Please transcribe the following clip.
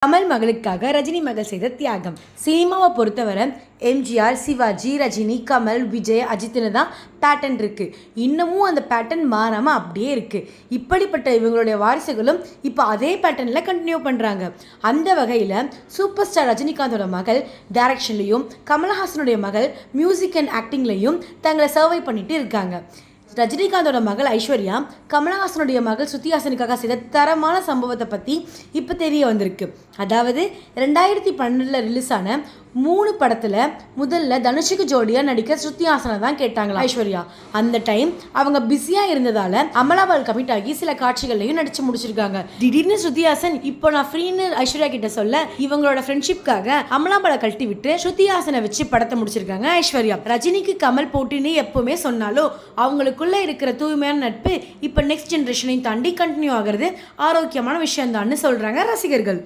கமல் மகளுக்காக ரஜினி மகள் செய்த தியாகம். சினிமாவை பொறுத்தவரை எம்ஜிஆர், சிவாஜி, ரஜினி, கமல், விஜய், அஜித்னு தான் பேட்டர்ன் இருக்குது. இன்னமும் அந்த பேட்டர்ன் மாறாமல் அப்படியே இருக்குது. இப்படிப்பட்ட இவங்களுடைய வாரிசுகளும் இப்போ அதே பேட்டர்னில் கண்டினியூ பண்ணுறாங்க. அந்த வகையில் சூப்பர் ஸ்டார் ரஜினிகாந்தோட மகள் டைரக்ஷன்லையும், கமல்ஹாசனுடைய மகள் மியூசிக் அண்ட் ஆக்டிங்லையும் தங்களை சர்வை பண்ணிட்டு இருக்காங்க. ரஜினிகாந்தோட மகள் ஐஸ்வர்யா கமல்ஹாசனுடைய மகள் ஸ்ருதி ஹாசனுக்காக செய்த தரமான சம்பவத்தை பற்றி இப்போ தெரிய வந்திருக்கு. அதாவது 2012 ரிலீஸ் ஆன 3 படத்தில் முதல்ல தனுஷுக்கு ஜோடியாக நடிக்க ஸ்ருதி ஹாசனை தான் கேட்டாங்களா ஐஸ்வர்யா. அந்த டைம் அவங்க பிஸியாக இருந்ததால் அமலாபால் கமிட் ஆகி சில காட்சிகள்லையும் நடிச்சு முடிச்சிருக்காங்க. திடீர்னு ஸ்ருதி ஹாசன் இப்போ நான் ஃப்ரீன்னு ஐஸ்வர்யா கிட்ட சொல்ல இவங்களோட ஃப்ரெண்ட்ஷிப்காக அமலாபாலை கழட்டி விட்டு ஸ்ருதி ஹாசனை வச்சு படத்தை முடிச்சிருக்காங்க ஐஸ்வர்யா. ரஜினிக்கு கமல் போட்டின்னு எப்பவுமே சொன்னாலும் அவங்களுக்குள்ள இருக்கிற தூய்மையான நட்பு இப்போ நெக்ஸ்ட் ஜென்ரேஷனையும் தாண்டி கண்டினியூ ஆகிறது ஆரோக்கியமான விஷயம் தான் சொல்றாங்க ரசிகர்கள்.